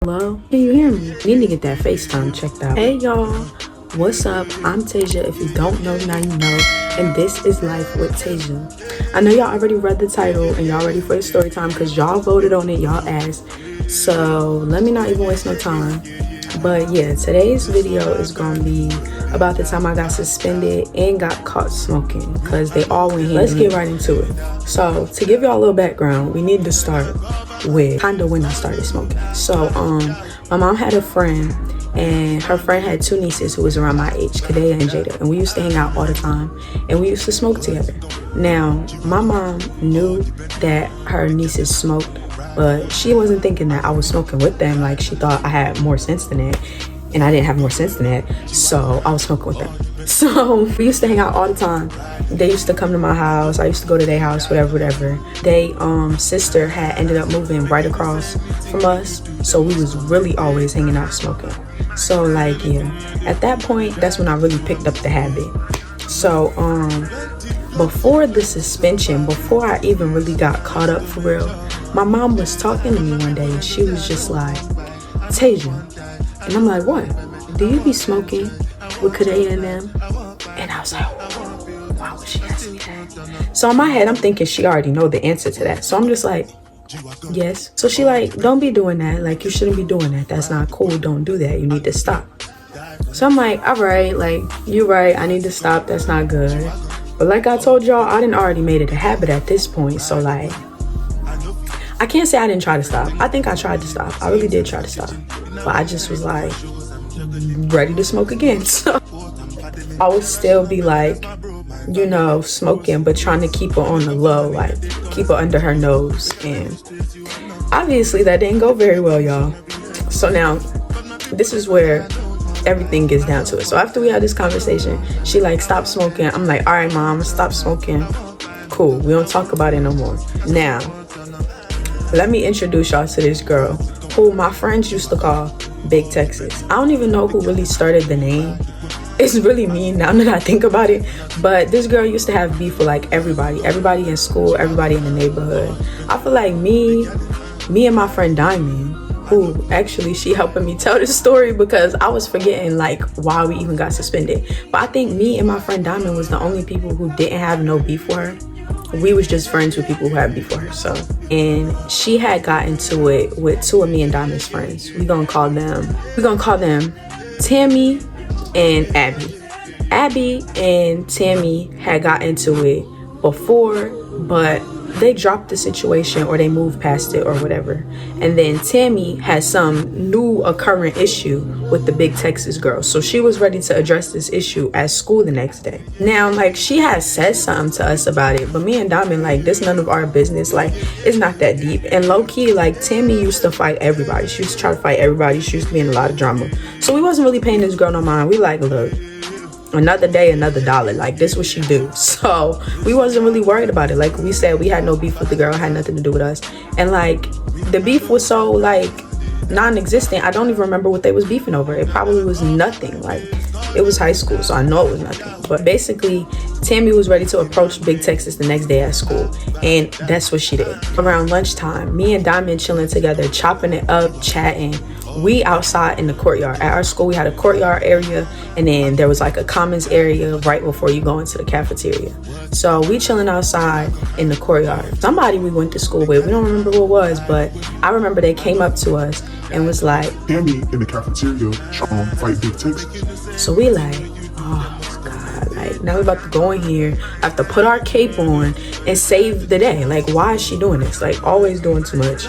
Hello? Can you hear me? Need to get that FaceTime checked out. Hey y'all, what's up? I'm Tasia. If you don't know, now you know. And this is Life with Tasia. I know y'all already read the title and y'all ready for the story time because y'all voted on it, y'all asked. So let me not even waste no time. But yeah, today's video is gonna be about the time I got suspended and got caught smoking because they all went here. Let's get right into it. So to give y'all a little background, we need to start with kind of when I started smoking. So my mom had a friend and her friend had two nieces who was around my age, Chard'e and Jada, and we used to hang out all the time and we used to smoke together. Now my mom knew that her nieces smoked, but she wasn't thinking that I was smoking with them. Like, she thought I had more sense than that, and I didn't have more sense than that, so I was smoking with them. So we used to hang out all the time. They used to come to my house, I used to go to their house, whatever. They sister had ended up moving right across from us, so we was really always hanging out smoking. So like, yeah, at that point, that's when I really picked up the habit. So before the suspension, before I even really got caught up for real, my mom was talking to me one day and she was just like, Tasia. And I'm like, what? Do you be smoking with Chard'e and them? And I was like, why would she ask me that? So in my head, I'm thinking she already know the answer to that. So I'm just like, yes. So she like, don't be doing that. Like, you shouldn't be doing that. That's not cool. Don't do that. You need to stop. So I'm like, all right, like, you're right. I need to stop. That's not good. But like I told y'all, I done already made it a habit at this point. So like, I can't say I didn't try to stop. I think I tried to stop. I really did try to stop. But I just was like, ready to smoke again. So I would still be like, you know, smoking, but trying to keep her on the low, like keep her under her nose. And obviously that didn't go very well, y'all. So now this is where everything gets down to it. So after we had this conversation, she like, stop smoking. I'm like, all right, mom, stop smoking. Cool. We don't talk about it no more. Now, let me introduce y'all to this girl who my friends used to call Big Texas. I don't even know who really started the name. It's really mean now that I think about it. But this girl used to have beef with like everybody in school, everybody in the neighborhood. I feel like me and my friend Diamond, who actually she helping me tell this story because I was forgetting like why we even got suspended. But I think me and my friend Diamond was the only people who didn't have no beef with her. We was just friends with people who had beef with her. So, and she had got into it with two of me and Diamond's friends. We're gonna call them Tammy and Abby. Abby and Tammy had got into it before, but they dropped the situation or they moved past it or whatever. And then Tammy had some new occurring issue with the Big Texas girl. So she was ready to address this issue at school the next day. Now, like, she had said something to us about it, but me and Diamond, like, this none of our business. Like, it's not that deep. And low key, like, Tammy used to fight everybody. She used to try to fight everybody. She used to be in a lot of drama. So we wasn't really paying this girl no mind. We like, look, another day, another dollar. Like, this what she do. So we wasn't really worried about it. Like we said, we had no beef with the girl, had nothing to do with us. And like, the beef was so like non-existent. I don't even remember what they was beefing over. It probably was nothing. Like, it was high school, so I know it was nothing. But basically, Tammy was ready to approach Big Texas the next day at school, and that's what she did. Around lunchtime, me and Diamond chilling together, chopping it up, chatting. We outside in the courtyard. At our school, we had a courtyard area, and then there was like a commons area right before you go into the cafeteria. So we chilling outside in the courtyard. Somebody we went to school with, we don't remember who it was, but I remember they came up to us and was like, Tammy in the cafeteria fight Big Texas. So we like, oh God, like now we about to go in here, have to put our cape on and save the day. Like, why is she doing this? Like, always doing too much.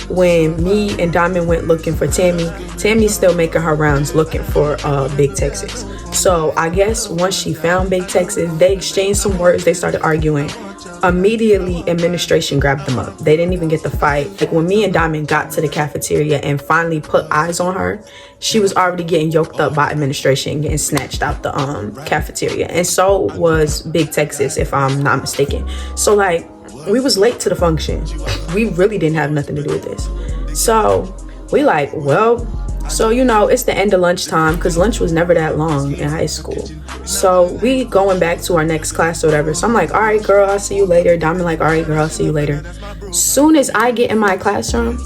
When me and Diamond went looking for Tammy's still making her rounds looking for Big Texas. So I guess once she found Big Texas, they exchanged some words, they started arguing. Immediately, administration grabbed them up. They didn't even get the fight. Like, when me and Diamond got to the cafeteria and finally put eyes on her, she was already getting yoked up by administration and getting snatched out the cafeteria. And so was Big Texas, if I'm not mistaken. So like, we was late to the function. We really didn't have nothing to do with this. So we like, well, so you know, it's the end of lunchtime because lunch was never that long in high school. So we going back to our next class or whatever. So I'm like, all right, girl, I'll see you later. Diamond like, all right, girl, I'll see you later. Soon as I get in my classroom,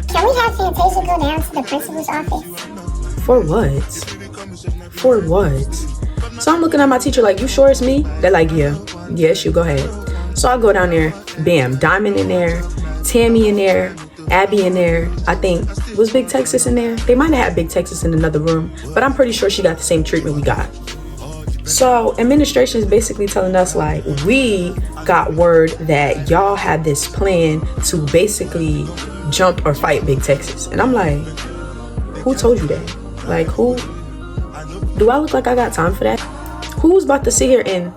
Can we have Fantasia go down to the principal's office? For what? For what? So I'm looking at my teacher like, you sure it's me? They're like, yeah. Yes, you go ahead. So I go down there, bam, Diamond in there, Tammy in there, Abby in there. I think, was Big Texas in there? They might have had Big Texas in another room, but I'm pretty sure she got the same treatment we got. So administration is basically telling us like, we got word that y'all had this plan to basically jump or fight Big Texas. And I'm like, who told you that? Like, who? Do I look like I got time for that? Who's about to sit here and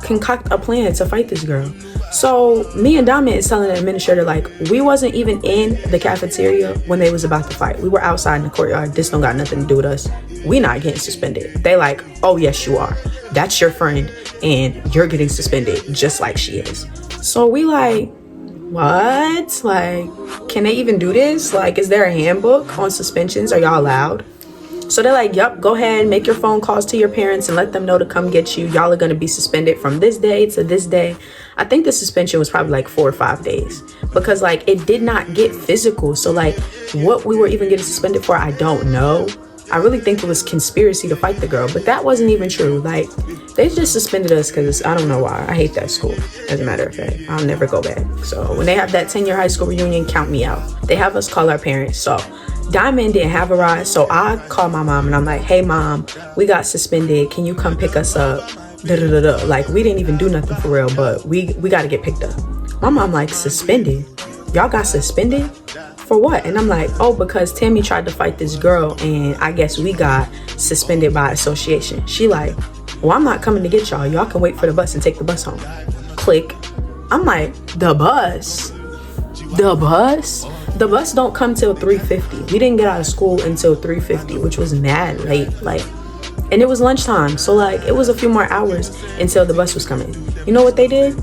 concoct a plan to fight this girl? So me and Diamond is telling the administrator like, we wasn't even in the cafeteria when they was about to fight. We were outside in the courtyard. This don't got nothing to do with us. We not getting suspended. They like, oh yes you are. That's your friend and you're getting suspended just like she is. So we like, what? Like, can they even do this? Like, is there a handbook on suspensions? Are y'all allowed? So they're like, yep, go ahead, make your phone calls to your parents and let them know to come get you. Y'all are going to be suspended from this day to this day. I think the suspension was probably like 4 or 5 days because like it did not get physical. So like what we were even getting suspended for, I don't know. I really think it was conspiracy to fight the girl, but that wasn't even true. Like they just suspended us because I don't know why. I hate that school. As a matter of fact, I'll never go back. So when they have that 10-year high school reunion, count me out. They have us call our parents. So Diamond didn't have a ride, so I called my mom and I'm like, hey mom, we got suspended, can you come pick us up? Like we didn't even do nothing for real, but we got to get picked up. My mom like, suspended? Y'all got suspended? For what? And I'm like, oh, because Tammy tried to fight this girl and I guess we got suspended by association. She like, well, I'm not coming to get y'all. Y'all can wait for the bus and take the bus home. Click. I'm like, the bus? The bus? The bus don't come till 3:50. We didn't get out of school until 3:50, which was mad late. Like, and it was lunchtime. So like, it was a few more hours until the bus was coming. You know what they did?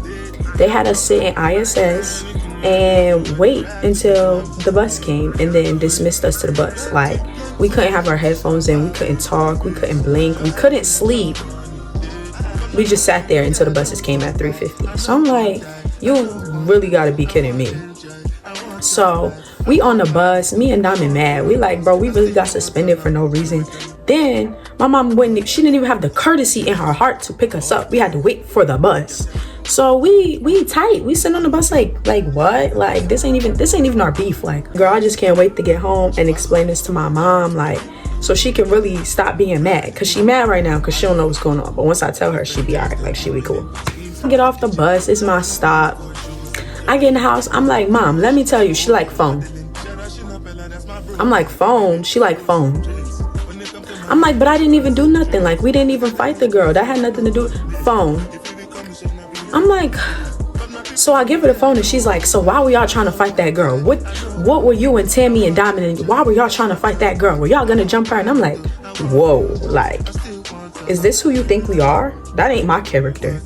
They had us sit in ISS and wait until the bus came and then dismissed us to the bus. Like, we couldn't have our headphones in. We couldn't talk. We couldn't blink. We couldn't sleep. We just sat there until the buses came at 3:50. So I'm like, you really gotta be kidding me. So we on the bus, me and Diamond mad. We like, bro, we really got suspended for no reason. Then my mom she didn't even have the courtesy in her heart to pick us up. We had to wait for the bus. So we tight. We sit on the bus like what? Like this ain't even our beef. Like, girl, I just can't wait to get home and explain this to my mom, like, so she can really stop being mad. Cause she mad right now cause she don't know what's going on. But once I tell her, she be all right. Like, she be cool. I get off the bus, it's my stop. I get in the house, I'm like, mom, let me tell you, she like phone. I'm like, phone? She like phone. I'm like, but I didn't even do nothing. Like, we didn't even fight the girl. That had nothing to do with phone. I'm like, so I give her the phone and she's like, so why were y'all trying to fight that girl? What were you and Tammy and Diamond and why were y'all trying to fight that girl? Were y'all gonna jump her? And I'm like, whoa, like, is this who you think we are? That ain't my character.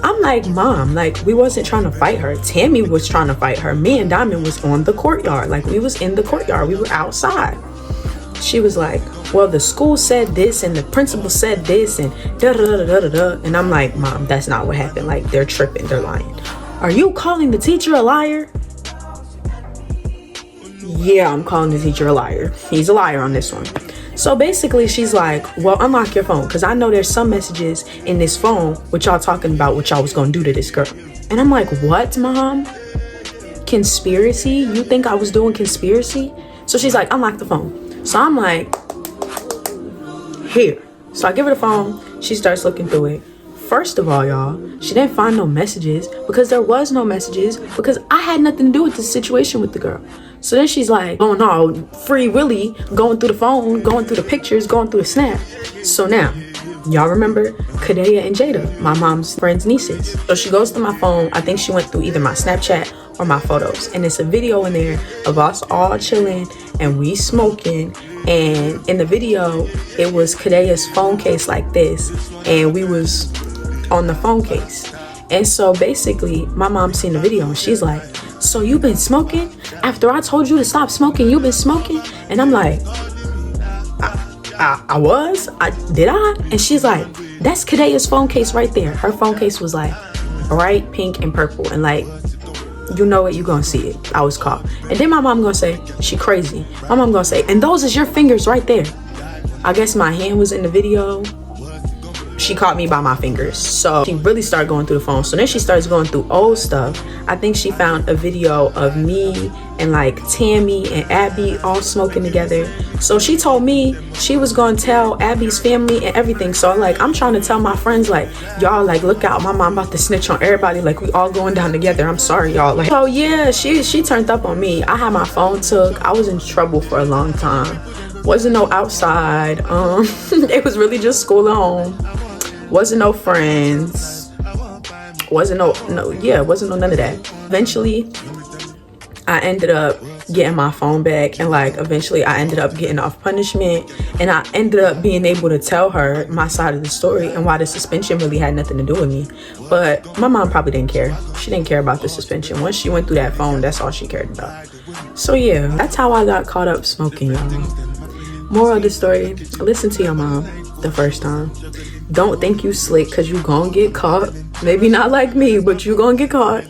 I'm like, mom, like, we wasn't trying to fight her. Tammy was trying to fight her. Me and Diamond was on the courtyard. Like, we was in the courtyard. We were outside. She was like, well, the school said this and the principal said this and da-da-da-da-da-da. And I'm like, mom, that's not what happened. Like, they're tripping. They're lying. Are you calling the teacher a liar? Yeah, I'm calling the teacher a liar. He's a liar on this one. So basically, she's like, well, unlock your phone because I know there's some messages in this phone what y'all talking about what y'all was going to do to this girl. And I'm like, what, mom? Conspiracy? You think I was doing conspiracy? So she's like, unlock the phone. So I'm like, here. So I give her the phone. She starts looking through it. First of all, y'all, she didn't find no messages because there was no messages because I had nothing to do with the situation with the girl. So then she's like, oh no, Free Willy, going through the phone, going through the pictures, going through the snap. So now, y'all remember Chard'e and Jada, my mom's friend's nieces. So she goes to my phone. I think she went through either my Snapchat or my photos. And it's a video in there of us all chilling and we smoking. And in the video, it was Chard'e's phone case like this. And we was on the phone case. And so basically, my mom seen the video and she's like, so you been smoking? After I told you to stop smoking, you been smoking? And I'm like, I was? Did I? And she's like, that's Chard'e's phone case right there. Her phone case was like bright pink and purple. And like, you know it, you gonna see it. I was caught. And then my mom gonna say, she crazy. My mom gonna say, and those is your fingers right there. I guess my hand was in the video. She caught me by my fingers. So she really started going through the phone. So then she starts going through old stuff. I think she found a video of me and like Tammy and Abby all smoking together. So she told me she was gonna tell Abby's family and everything. So like, I'm trying to tell my friends, like, y'all, like, look out, my mom about to snitch on everybody. Like, we all going down together. I'm sorry, y'all. Like, so yeah, she turned up on me. I had my phone took. I was in trouble for a long time. Wasn't no outside. It was really just school at home. Wasn't no friends. Wasn't no none of that. Eventually, I ended up getting my phone back, and like eventually I ended up getting off punishment, and I ended up being able to tell her my side of the story and why the suspension really had nothing to do with me. But my mom probably didn't care. She didn't care about the suspension. Once she went through that phone, that's all she cared about. So yeah, that's how I got caught up smoking, y'all. Moral of the story, listen to your mom the first time. Don't think you slick, because you gonna get caught. Maybe not like me, but you gonna get caught.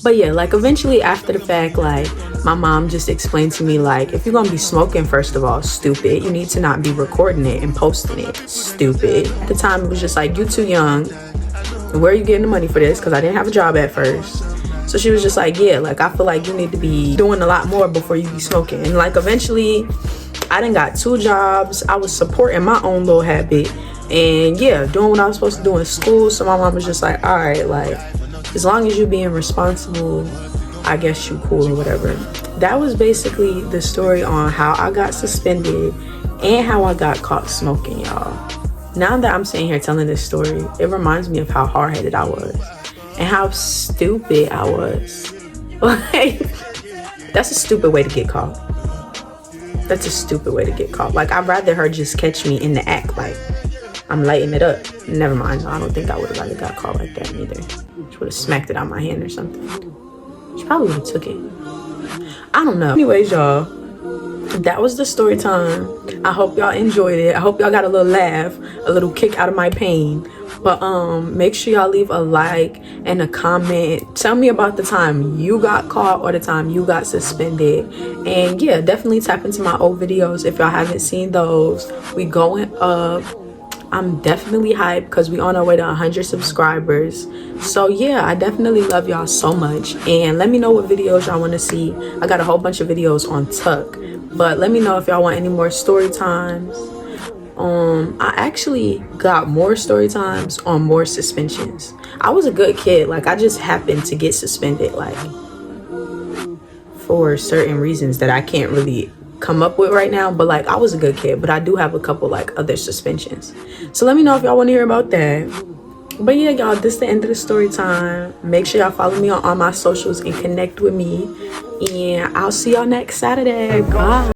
But yeah, like eventually after the fact, like my mom just explained to me, like, if you're gonna be smoking, first of all, stupid, you need to not be recording it and posting it. Stupid. At the time, it was just like, you too young. Where are you getting the money for this? Because I didn't have a job at first. So she was just like, yeah, like I feel like you need to be doing a lot more before you be smoking. And like eventually I done got 2 jobs. I was supporting my own little habit, and yeah, doing what I was supposed to do in school. So my mom was just like, all right, like, as long as you being responsible, I guess you cool or whatever. That was basically the story on how I got suspended and how I got caught smoking, y'all. Now that I'm sitting here telling this story, it reminds me of how hard-headed I was and how stupid I was. Like, that's a stupid way to get caught. That's a stupid way to get caught. Like, I'd rather her just catch me in the act, like I'm lighting it up. Never mind. I don't think I would have rather got caught like that either. She would have smacked it out my hand or something. She probably would have took it. I don't know. Anyways, y'all, that was the story time. I hope y'all enjoyed it. I hope y'all got a little laugh, a little kick out of my pain. But make sure y'all leave a like and a comment. Tell me about the time you got caught or the time you got suspended. And yeah, definitely tap into my old videos if y'all haven't seen those. We going up. I'm definitely hyped because we on our way to 100 subscribers. So yeah, I definitely love y'all so much. And let me know what videos y'all want to see. I got a whole bunch of videos on Tuck, but let me know if y'all want any more story times. I actually got more story times on more suspensions. I was a good kid. Like, I just happened to get suspended, like, for certain reasons that I can't really come up with right now. But like, I was a good kid, but I do have a couple like other suspensions. So let me know if y'all want to hear about that. But yeah, y'all, this is the end of the story time. Make sure y'all follow me on all my socials and connect with me. And I'll see y'all next Saturday. Bye.